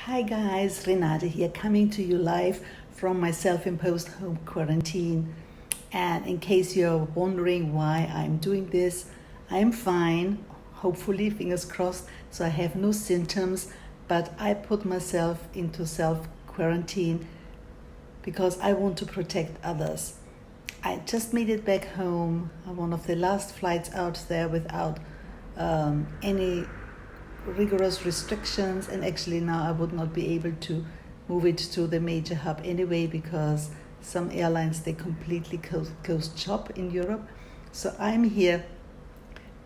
Hi guys, Renate here, coming to you live from my self-imposed home quarantine. And in case you're wondering why I'm doing this, I'm fine, hopefully, fingers crossed, so I have no symptoms, but I put myself into self-quarantine because I want to protect others. I just made it back home, one of the last flights out there without any rigorous restrictions, and actually now I would not be able to move it to the major hub anyway because some airlines, they completely closed shop in Europe. So I'm here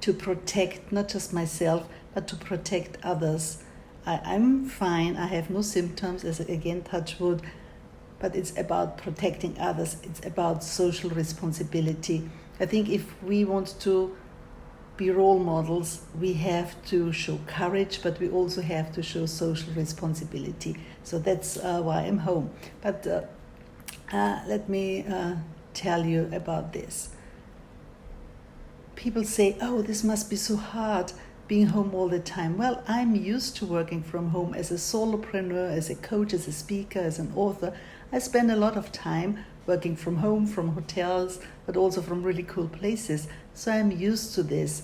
to protect not just myself but to protect others. I'm fine, I have no symptoms, as again, touch wood, but it's about protecting others. It's about social responsibility. I think if we want to be role models, we have to show courage, but we also have to show social responsibility. So that's why I'm home. But let me tell you about this. People say, oh, this must be so hard being home all the time. Well, I'm used to working from home as a solopreneur, as a coach, as a speaker, as an author. I spend a lot of time working from home, from hotels, but also from really cool places. So I'm used to this.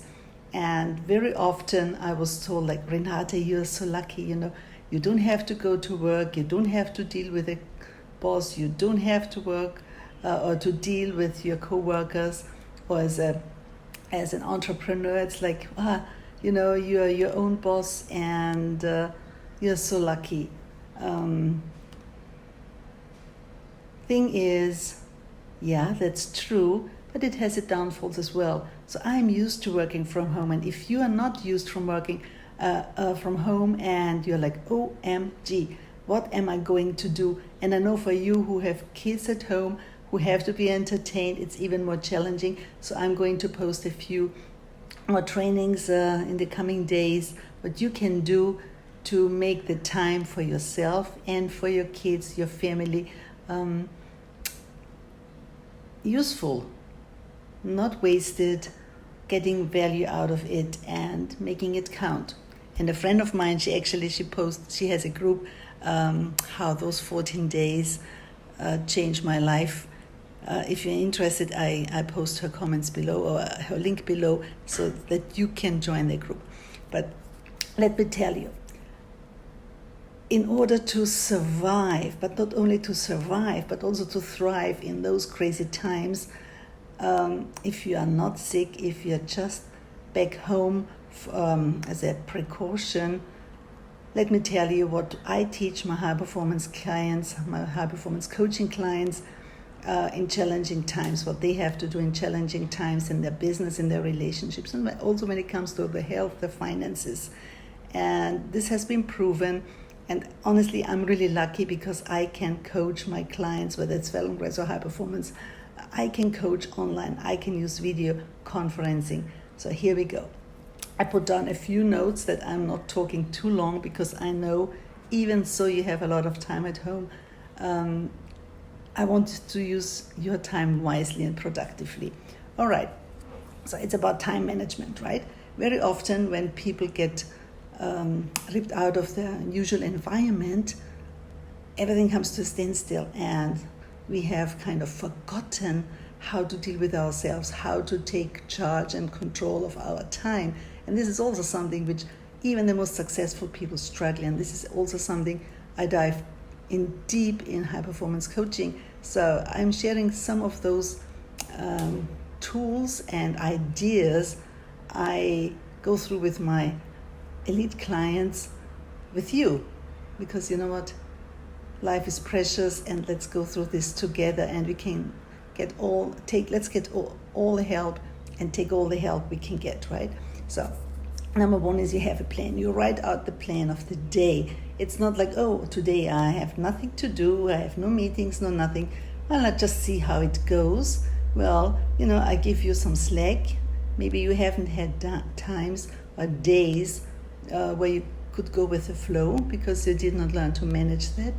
And very often I was told, like, Renate, you're so lucky, you don't have to go to work, you don't have to deal with a boss, you don't have to work or to deal with your co-workers, or as an entrepreneur, it's like, you're your own boss and you're so lucky. Thing is, yeah, that's true, but it has its downfalls as well. So I'm used to working from home, and if you are not used from working from home and you're like, OMG, what am I going to do? And I know for you who have kids at home, who have to be entertained, it's even more challenging. So I'm going to post a few more trainings in the coming days, what you can do to make the time for yourself and for your kids, your family, useful, not wasted, getting value out of it and making it count. And a friend of mine, she has a group, how those 14 days changed my life. If you're interested, I post her comments below, or her link below, so that you can join the group. But let me tell you, in order to survive, but not only to survive, but also to thrive in those crazy times, if you are not sick, if you're just back home as a precaution, let me tell you what I teach my high-performance clients, my high-performance coaching clients in challenging times, what they have to do in challenging times in their business, in their relationships, and also when it comes to the health, the finances. And this has been proven. And honestly, I'm really lucky because I can coach my clients, whether it's Feldenkrais or high performance. I can coach online. I can use video conferencing. So here we go. I put down a few notes that I'm not talking too long because I know even so you have a lot of time at home. I want to use your time wisely and productively. All right. So it's about time management, right? Very often when people get ripped out of their usual environment, everything comes to a standstill, and we have kind of forgotten how to deal with ourselves, how to take charge and control of our time. And this is also something which even the most successful people struggle, and this is also something I dive in deep in high performance coaching. So I'm sharing some of those tools and ideas I go through with my elite clients with you, because you know what, life is precious, and let's go through this together, and we can let's get all the help and take all the help we can get, right? So number one is you have a plan. You write out the plan of the day. It's not like, oh, today I have nothing to do, I have no meetings, no nothing, well, let's just see how it goes. Well, I give you some slack. Maybe you haven't had times or days where you could go with the flow because you did not learn to manage that.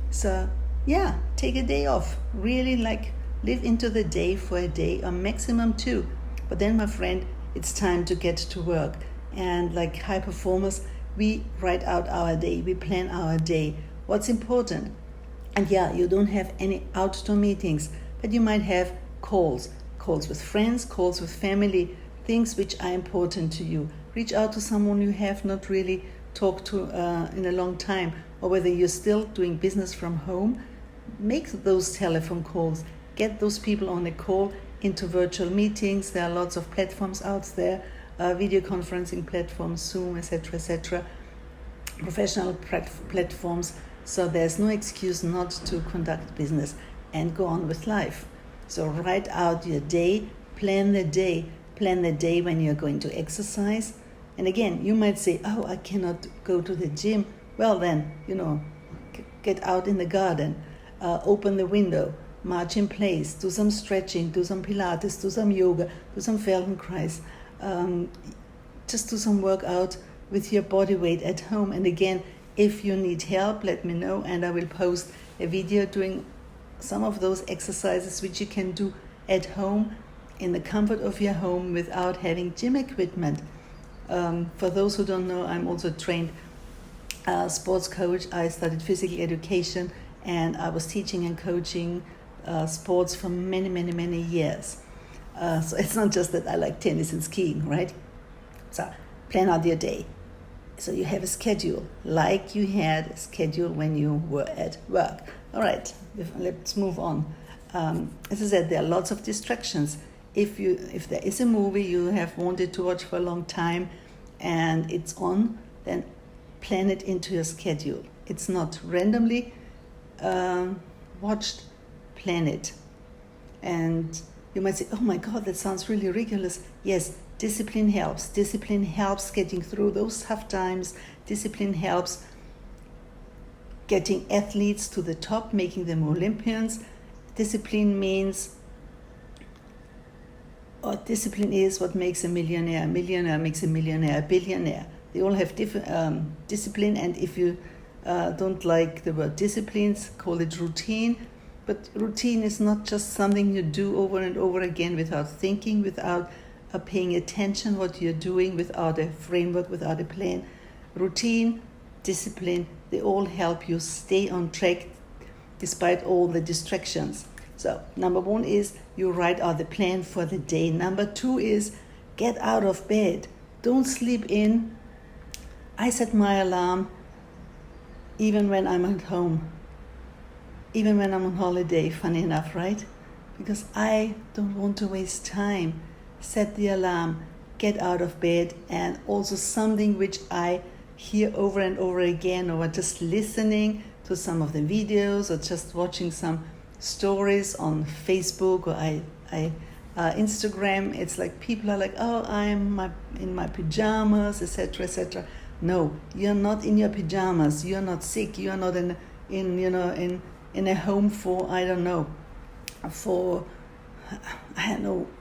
So yeah, take a day off. Really, like, live into the day for a day or maximum two. But then, my friend, it's time to get to work. And like high performers, We write out our day, we plan our day, what's important. And yeah, you don't have any outdoor meetings, but you might have calls with friends, calls with family, things which are important to you. Reach out to someone you have not really talked to in a long time, or whether you're still doing business from home, make those telephone calls, get those people on a call into virtual meetings. There are lots of platforms out there, video conferencing platforms, Zoom, etc., professional platforms. So there's no excuse not to conduct business and go on with life. So write out your day, plan the day when you're going to exercise. And again, you might say, oh, I cannot go to the gym. Well then, get out in the garden, open the window, march in place, do some stretching, do some Pilates, do some yoga, do some Feldenkrais, just do some workout with your body weight at home. And again, if you need help, let me know, and I will post a video doing some of those exercises which you can do at home in the comfort of your home without having gym equipment. For those who don't know, I'm also a trained sports coach. I studied physical education and I was teaching and coaching sports for many years. So it's not just that I like tennis and skiing, right? So plan out your day. So you have a schedule, like you had a schedule when you were at work. All right, let's move on. As I said, there are lots of distractions. If there is a movie you have wanted to watch for a long time and it's on, then plan it into your schedule. It's not randomly watched, plan it. And you might say, oh my God, that sounds really ridiculous. Yes, discipline helps. Discipline helps getting through those tough times. Discipline helps getting athletes to the top, making them Olympians. Discipline is what makes a millionaire. A millionaire makes a millionaire a billionaire. They all have different discipline, and if you don't like the word disciplines, call it routine. But routine is not just something you do over and over again without thinking, without paying attention what you're doing, without a framework, without a plan. Routine, discipline, they all help you stay on track despite all the distractions. So number 1 is you write out the plan for the day. Number 2 is get out of bed. Don't sleep in. I set my alarm even when I'm at home, even when I'm on holiday, funny enough, right? Because I don't want to waste time. Set the alarm, get out of bed, and also something which I hear over and over again, or just listening to some of the videos, or just watching some stories on Facebook or Instagram. It's like people are like, oh, I'm in my pajamas, etc. No, you're not in your pajamas. You're not sick. You are not in a home for I don't know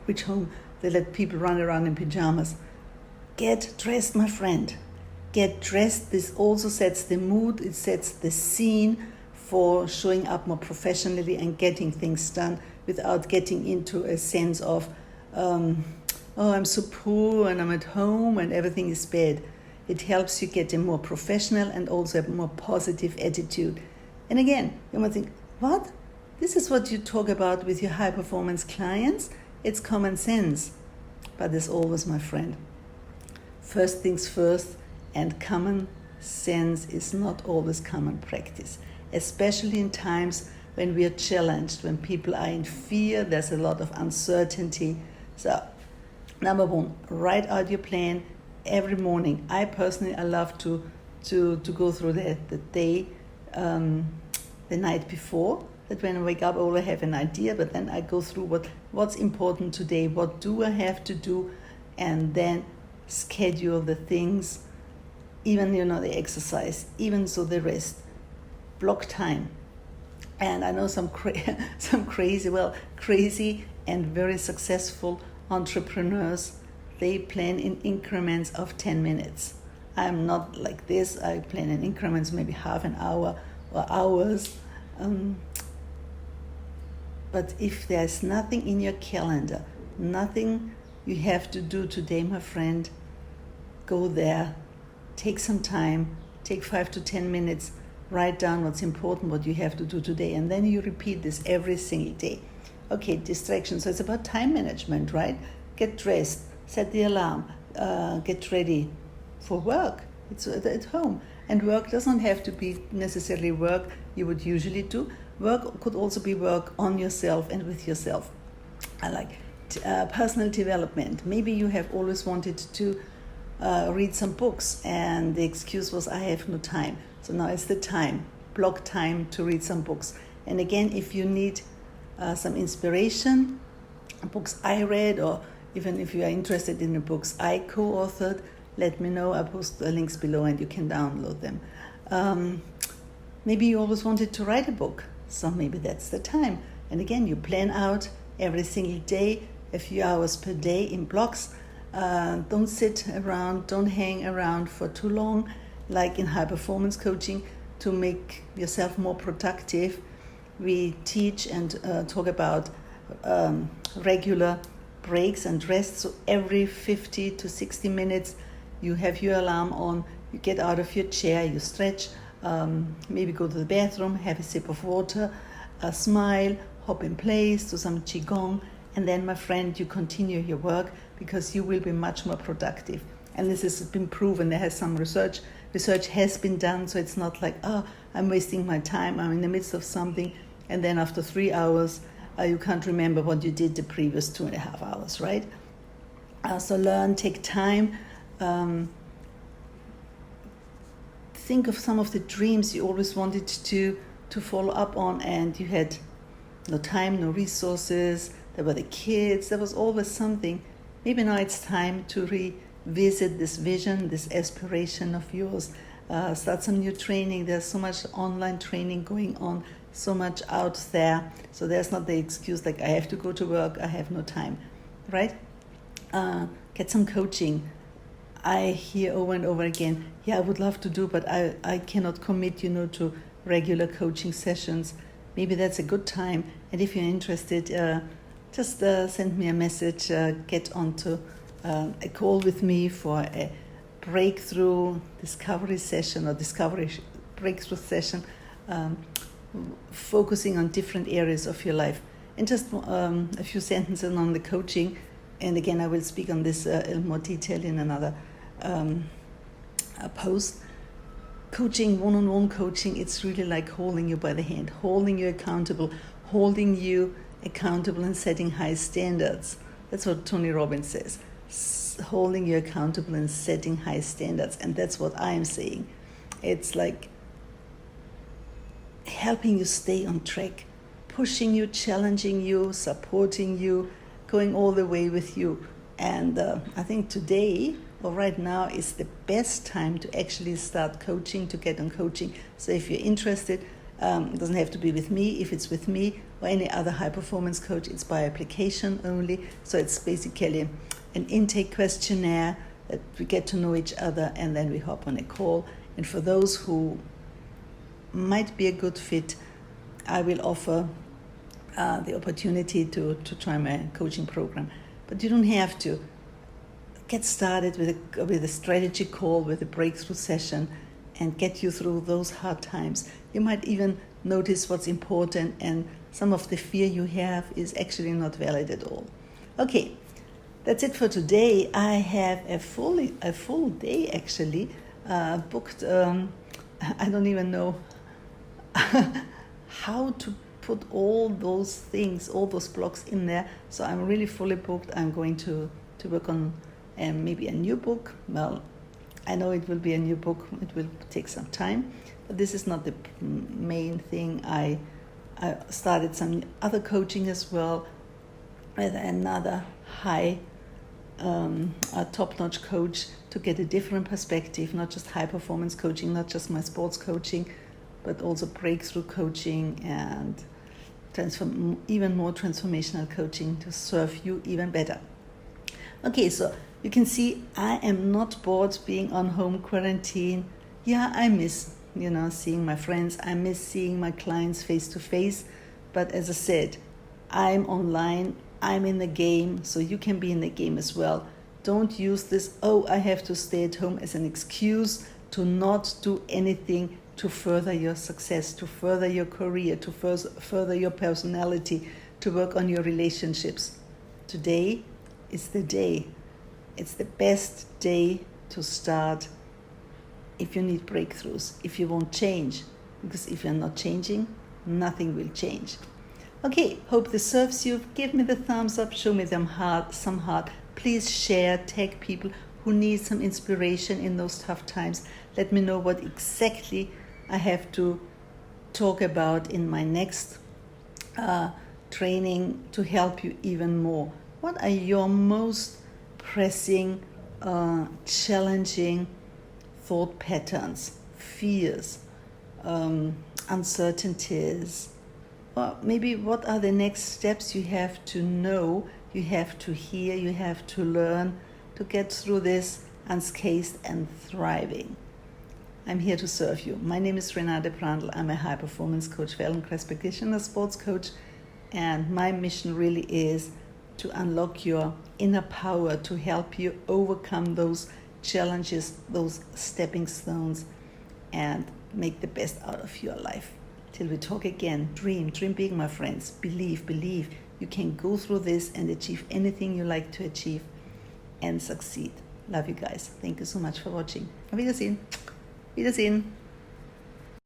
which home they let people run around in pajamas. Get dressed, my friend. Get dressed. This also sets the mood. It sets the scene for showing up more professionally and getting things done without getting into a sense of, oh, I'm so poor and I'm at home and everything is bad. It helps you get a more professional and also a more positive attitude. And again, you might think, what? This is what you talk about with your high-performance clients? It's common sense. But as always, my friend, first things first, and common sense is not always common practice, especially in times when we are challenged, when people are in fear, there's a lot of uncertainty. So, number 1, write out your plan every morning. I personally, I love to go through the day, the night before, that when I wake up, I already have an idea, but then I go through what's important today, what do I have to do, and then schedule the things, even, the exercise, even so the rest. Block time. And I know some crazy and very successful entrepreneurs, they plan in increments of 10 minutes. I'm not like this. I plan in increments, maybe half an hour or hours. But if there's nothing in your calendar, nothing you have to do today, my friend, go there take some time, take 5 to 10 minutes, write down what's important, what you have to do today, and then you repeat this every single day. Okay, distraction. So it's about time management, right? Get dressed, set the alarm, get ready for work. It's at home. And work doesn't have to be necessarily work you would usually do. Work could also be work on yourself and with yourself. I like personal development. Maybe you have always wanted to read some books and the excuse was I have no time. So now it's the time. Block time to read some books. And again, if you need some inspiration, books I read, or even if you are interested in the books I co-authored, let me know. I post the links below and you can download them. Maybe you always wanted to write a book, so maybe that's the time. And again, you plan out every single day, a few hours per day in blocks. Don't sit around, don't hang around for too long, like in high performance coaching. To make yourself more productive, we teach and talk about regular breaks and rests. So every 50 to 60 minutes, you have your alarm on, you get out of your chair, you stretch, maybe go to the bathroom, have a sip of water, smile, hop in place, do some qigong, and then, my friend, you continue your work because you will be much more productive. And this has been proven. There has some research has been done, so it's not like, oh, I'm wasting my time, I'm in the midst of something, and then after 3 hours, you can't remember what you did the previous 2.5 hours, right? So learn, take time. Think of some of the dreams you always wanted to follow up on, and you had no time, no resources. There were the kids. There was always something. Maybe now it's time to revisit this vision, this aspiration of yours. Start some new training. There's so much online training going on, so much out there. So there's not the excuse like I have to go to work, I have no time, right? Get some coaching. I hear over and over again, yeah, I would love to do, but I cannot commit, to regular coaching sessions. Maybe that's a good time. And if you're interested, just send me a message, get onto a call with me for a breakthrough discovery session or breakthrough session, focusing on different areas of your life. And just a few sentences on the coaching. And again, I will speak on this in more detail in another post. Coaching, one-on-one coaching, it's really like holding you by the hand, holding you accountable and setting high standards. That's what Tony Robbins says. Holding you accountable and setting high standards. And that's what I am saying. It's like helping you stay on track, pushing you, challenging you, supporting you, going all the way with you. And I think today, or right now, is the best time to actually start coaching, to get on coaching. So if you're interested, it doesn't have to be with me. If it's with me or any other high-performance coach, it's by application only. So it's basically an intake questionnaire that we get to know each other, and then we hop on a call. And for those who might be a good fit, I will offer the opportunity to try my coaching program. But you don't have to. Get started with a strategy call, with a breakthrough session, and get you through those hard times. You might even notice what's important, and some of the fear you have is actually not valid at all. Okay, that's it for today. I have a full day actually booked. I don't even know how to put all those things, all those blocks in there. So I'm really fully booked. I'm going to work on maybe a new book. Well, I know it will be a new book. It will take some time, but this is not the main thing. I started some other coaching as well with another top-notch coach to get a different perspective, not just high-performance coaching, not just my sports coaching, but also breakthrough coaching and even more transformational coaching to serve you even better. Okay, so you can see I am not bored being on home quarantine. Yeah, I miss, seeing my friends. I miss seeing my clients face to face. But as I said, I'm online. I'm in the game, so you can be in the game as well. Don't use this, oh, I have to stay at home, as an excuse to not do anything to further your success, to further your career, to further your personality, to work on your relationships. Today is the day. It's the best day to start if you need breakthroughs, if you won't change. Because if you're not changing, nothing will change. Okay, hope this serves you. Give me the thumbs up, show me some heart. Please share, tag people who need some inspiration in those tough times. Let me know what exactly I have to talk about in my next training to help you even more. What are your most pressing, challenging thought patterns, fears, uncertainties? Or maybe what are the next steps you have to know, you have to hear, you have to learn to get through this unscathed and thriving? I'm here to serve you. My name is Renate Brandl. I'm a high performance coach, Feldenkrais practitioner, sports coach, and my mission really is to unlock your inner power to help you overcome those challenges, those stepping stones, and make the best out of your life. Till we talk again, dream big, my friends. Believe you can go through this and achieve anything you like to achieve and succeed. Love you guys. Thank you so much for watching. Auf Wiedersehen.